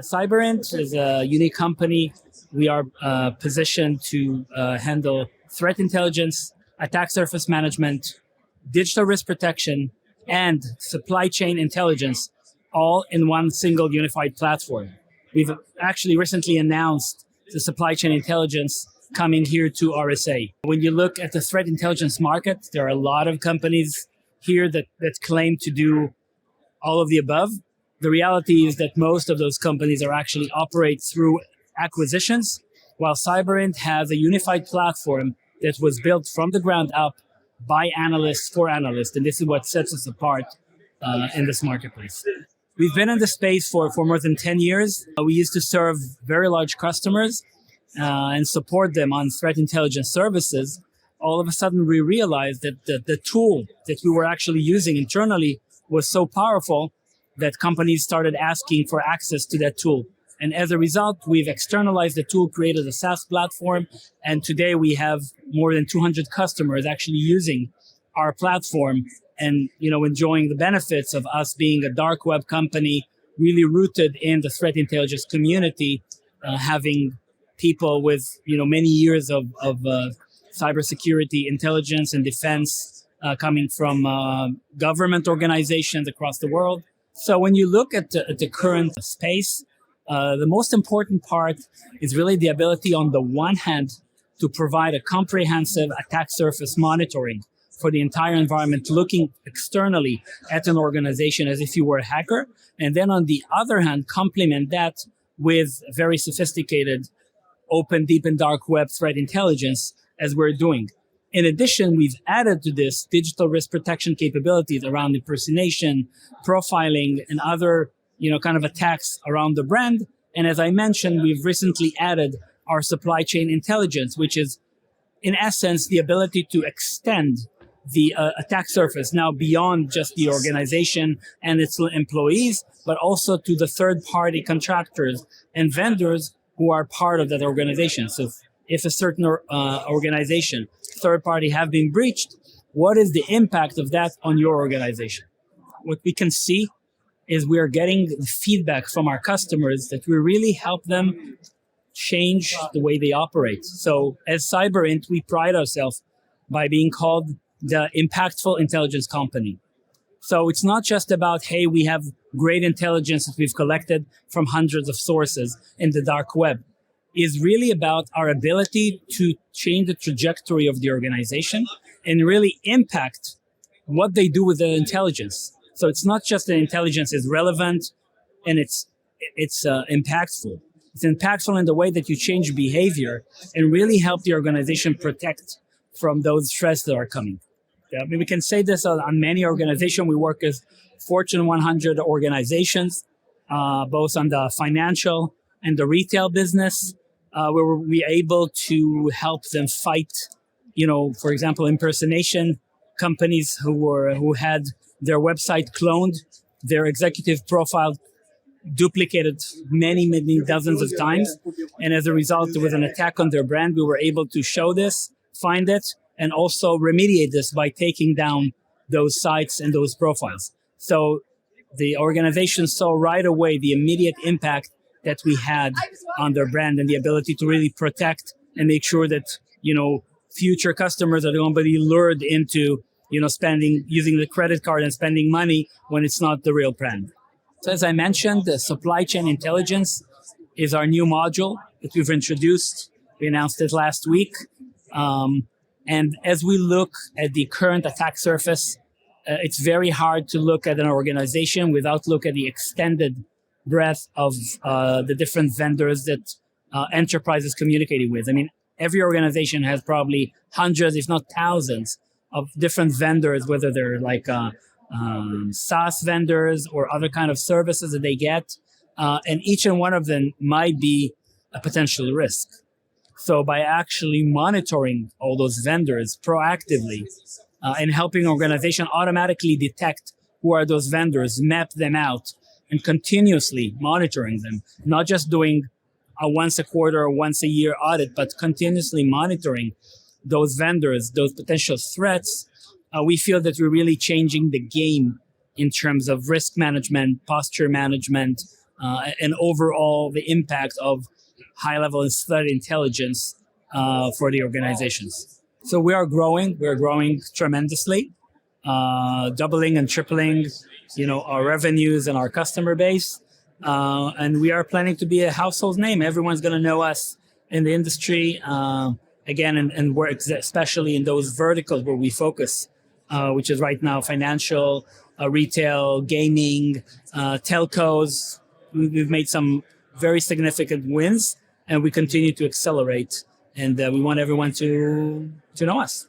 Cyberint is a unique company. We are positioned to handle threat intelligence, attack surface management, digital risk protection, and supply chain intelligence, all in one single unified platform. We've actually recently announced the supply chain intelligence coming here to RSA. When you look at the threat intelligence market, there are a lot of companies here that claim to do all of the above. The reality is that most of those companies are actually operate through acquisitions, while Cyberint has a unified platform that was built from the ground up by analysts for analysts, and this is what sets us apart in this marketplace. We've been in the space for more than 10 years. We used to serve very large customers and support them on threat intelligence services. All of a sudden, we realized that the tool that we were actually using internally was so powerful that companies started asking for access to that tool. And as a result, we've externalized the tool, created a SaaS platform, and today we have more than 200 customers actually using our platform and enjoying the benefits of us being a dark web company, really rooted in the threat intelligence community, having people with many years of cybersecurity, intelligence, and defense coming from government organizations across the world. So when you look at the current space, the most important part is really the ability on the one hand to provide a comprehensive attack surface monitoring for the entire environment, looking externally at an organization as if you were a hacker. And then on the other hand, complement that with very sophisticated open, deep, and dark web threat intelligence as we're doing. In addition, we've added to this digital risk protection capabilities around impersonation, profiling, and other kind of attacks around the brand. And as I mentioned, we've recently added our supply chain intelligence, which is in essence the ability to extend the attack surface now beyond just the organization and its employees, but also to the third-party contractors and vendors who are part of that organization. So if a certain organization, third-party, have been breached, what is the impact of that on your organization? What we can see is we are getting feedback from our customers that we really help them change the way they operate. So as Cyberint, we pride ourselves by being called the impactful intelligence company. So it's not just about, hey, we have great intelligence that we've collected from hundreds of sources in the dark web. It's really about our ability to change the trajectory of the organization and really impact what they do with the intelligence. So it's not just that intelligence is relevant and it's impactful. It's impactful in the way that you change behavior and really help the organization protect from those threats that are coming. I mean, we can say this on many organizations. We work with Fortune 100 organizations, both on the financial and the retail business, where we're able to help them fight, for example, impersonation. Companies who had their website cloned, their executive profile duplicated many dozens of times. And as a result, with an attack on their brand, we were able to show this, find it, and also remediate this by taking down those sites and those profiles. So the organization saw right away the immediate impact that we had on their brand and the ability to really protect and make sure that, future customers are going to be lured into, using the credit card and spending money when it's not the real brand. So as I mentioned, the supply chain intelligence is our new module that we've introduced. We announced it last week. And as we look at the current attack surface, it's very hard to look at an organization without look at the extended breadth of the different vendors that enterprises communicating with. I mean, every organization has probably hundreds, if not thousands, of different vendors, whether they're like SaaS vendors or other kind of services that they get. And each and one of them might be a potential risk. So by actually monitoring all those vendors proactively and helping organization automatically detect who are those vendors, map them out, and continuously monitoring them, not just doing a once a quarter or once a year audit, but continuously monitoring those vendors, those potential threats, we feel that we're really changing the game in terms of risk management, posture management, and overall the impact of high-level threat intelligence for the organizations. So we are growing. We're growing tremendously, doubling and tripling, our revenues and our customer base. And we are planning to be a household name. Everyone's going to know us in the industry. Again, and we're especially in those verticals where we focus, which is right now financial, retail, gaming, telcos. We've made some very significant wins, and we continue to accelerate. And we want everyone to know us.